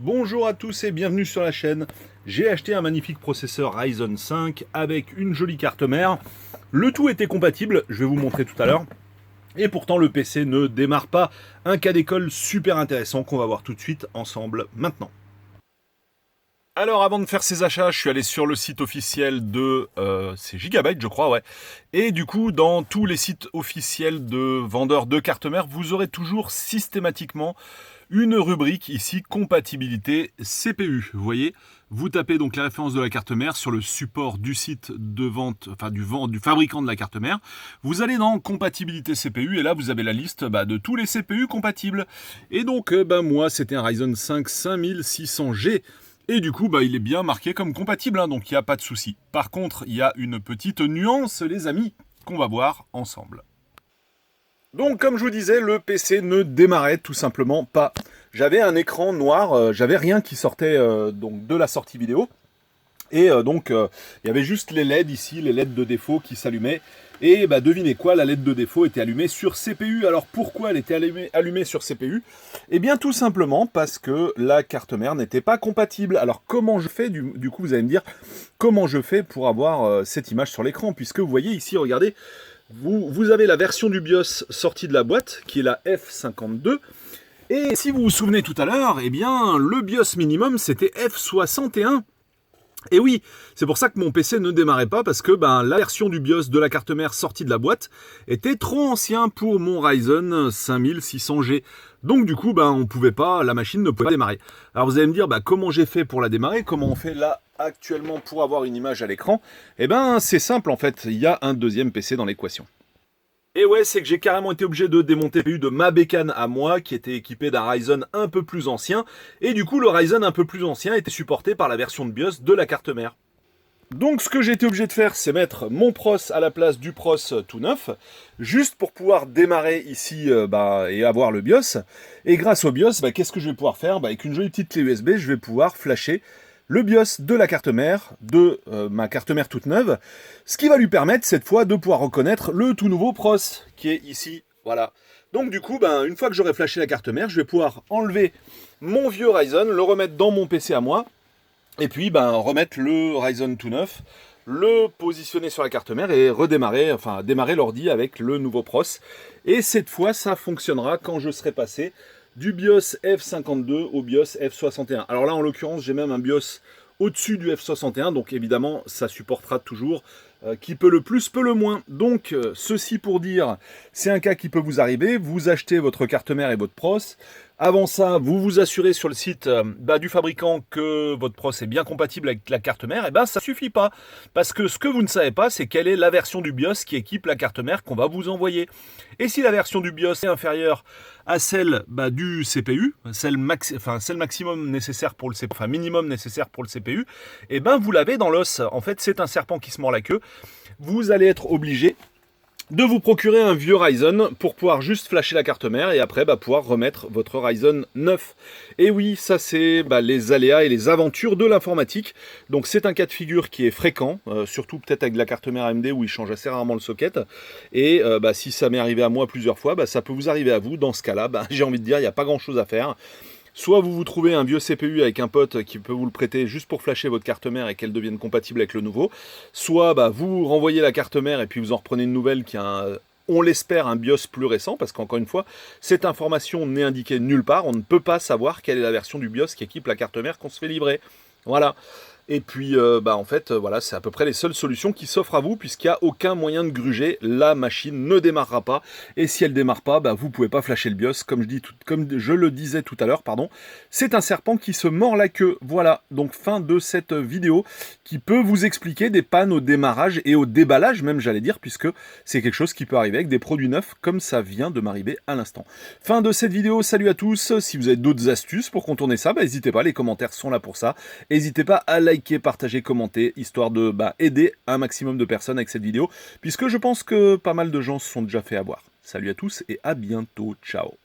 Bonjour à tous et bienvenue sur la chaîne. J'ai acheté un magnifique processeur Ryzen 5 avec une jolie carte mère. Le tout était compatible, je vais vous montrer tout à l'heure. Et pourtant le PC ne démarre pas. Un cas d'école super intéressant qu'on va voir tout de suite ensemble maintenant. Alors avant de faire ces achats, je suis allé sur le site officiel de... c'est Gigabyte je crois, ouais. Et du coup, dans tous les sites officiels de vendeurs de cartes mères, vous aurez toujours systématiquement une rubrique ici, compatibilité CPU. Vous voyez, vous tapez donc la référence de la carte mère sur le support du site de vente, enfin du fabricant de la carte mère. Vous allez dans compatibilité CPU et là vous avez la liste de tous les CPU compatibles. Et donc moi c'était un Ryzen 5 5600G. Et du coup, il est bien marqué comme compatible, donc il n'y a pas de souci. Par contre, il y a une petite nuance, les amis, qu'on va voir ensemble. Donc, comme je vous disais, le PC ne démarrait tout simplement pas. J'avais un écran noir, j'avais rien qui sortait donc de la sortie vidéo. Et il y avait juste les LED ici, les LED de défaut qui s'allumaient. Et devinez quoi, la LED de défaut était allumée sur CPU. Alors pourquoi elle était allumée sur CPU? Eh bien tout simplement parce que la carte mère n'était pas compatible. Alors comment je fais, du coup vous allez me dire, comment je fais pour avoir cette image sur l'écran? Puisque vous voyez ici, regardez, vous avez la version du BIOS sortie de la boîte, qui est la F52. Et si vous vous souvenez tout à l'heure, eh bien le BIOS minimum c'était F61. Et oui, c'est pour ça que mon PC ne démarrait pas, parce que la version du BIOS de la carte mère sortie de la boîte était trop ancien pour mon Ryzen 5600G. Donc du coup, on pouvait pas, la machine ne pouvait pas démarrer. Alors vous allez me dire, comment j'ai fait pour la démarrer? Comment on fait là actuellement pour avoir une image à l'écran? Eh bien c'est simple en fait, il y a un deuxième PC dans l'équation. Et ouais, c'est que j'ai carrément été obligé de démonter le CPU de ma bécane à moi, qui était équipé d'un Ryzen un peu plus ancien. Et du coup, le Ryzen un peu plus ancien était supporté par la version de BIOS de la carte mère. Donc ce que j'ai été obligé de faire, c'est mettre mon pros à la place du pros tout neuf, juste pour pouvoir démarrer ici et avoir le BIOS. Et grâce au BIOS, qu'est-ce que je vais pouvoir faire? Avec une jolie petite clé USB, je vais pouvoir flasher le BIOS de la carte mère, de ma carte mère toute neuve, ce qui va lui permettre cette fois de pouvoir reconnaître le tout nouveau pros qui est ici. Voilà. Donc du coup, une fois que j'aurai flashé la carte mère, je vais pouvoir enlever mon vieux Ryzen, le remettre dans mon PC à moi, et puis remettre le Ryzen tout neuf, le positionner sur la carte mère et redémarrer, enfin démarrer l'ordi avec le nouveau pros. Et cette fois, ça fonctionnera quand je serai passé du BIOS F52 au BIOS F61. Alors là, en l'occurrence, j'ai même un BIOS au-dessus du F61, donc évidemment, ça supportera toujours qui peut le plus, peut le moins. Donc, ceci pour dire, c'est un cas qui peut vous arriver, vous achetez votre carte mère et votre pros. Avant ça, vous vous assurez sur le site du fabricant que votre pros est bien compatible avec la carte mère. Et ça suffit pas. Parce que ce que vous ne savez pas, c'est quelle est la version du BIOS qui équipe la carte mère qu'on va vous envoyer. Et si la version du BIOS est inférieure à celle du CPU, celle maximum nécessaire pour le CPU, enfin minimum nécessaire pour le CPU, et vous l'avez dans l'os. En fait, c'est un serpent qui se mord la queue. Vous allez être obligé de vous procurer un vieux Ryzen pour pouvoir juste flasher la carte mère et après pouvoir remettre votre Ryzen 9. Et oui, ça c'est les aléas et les aventures de l'informatique. Donc c'est un cas de figure qui est fréquent, surtout peut-être avec la carte mère AMD où il change assez rarement le socket. Et si ça m'est arrivé à moi plusieurs fois, ça peut vous arriver à vous. Dans ce cas-là, j'ai envie de dire, il n'y a pas grand-chose à faire. Soit vous vous trouvez un vieux CPU avec un pote qui peut vous le prêter juste pour flasher votre carte mère et qu'elle devienne compatible avec le nouveau. Soit vous renvoyez la carte mère et puis vous en reprenez une nouvelle qui a, on l'espère, un BIOS plus récent. Parce qu'encore une fois, cette information n'est indiquée nulle part. On ne peut pas savoir quelle est la version du BIOS qui équipe la carte mère qu'on se fait livrer. Voilà. Et puis, en fait, voilà, c'est à peu près les seules solutions qui s'offrent à vous, puisqu'il n'y a aucun moyen de gruger. La machine ne démarrera pas. Et si elle ne démarre pas, vous ne pouvez pas flasher le BIOS. Comme je le disais tout à l'heure, pardon. C'est un serpent qui se mord la queue. Voilà, donc fin de cette vidéo qui peut vous expliquer des pannes au démarrage et au déballage, même j'allais dire, puisque c'est quelque chose qui peut arriver avec des produits neufs, comme ça vient de m'arriver à l'instant. Fin de cette vidéo, salut à tous. Si vous avez d'autres astuces pour contourner ça, n'hésitez pas, les commentaires sont là pour ça. N'hésitez pas à liker, partager, commenter, histoire de aider un maximum de personnes avec cette vidéo, puisque je pense que pas mal de gens se sont déjà fait avoir. Salut à tous et à bientôt, ciao.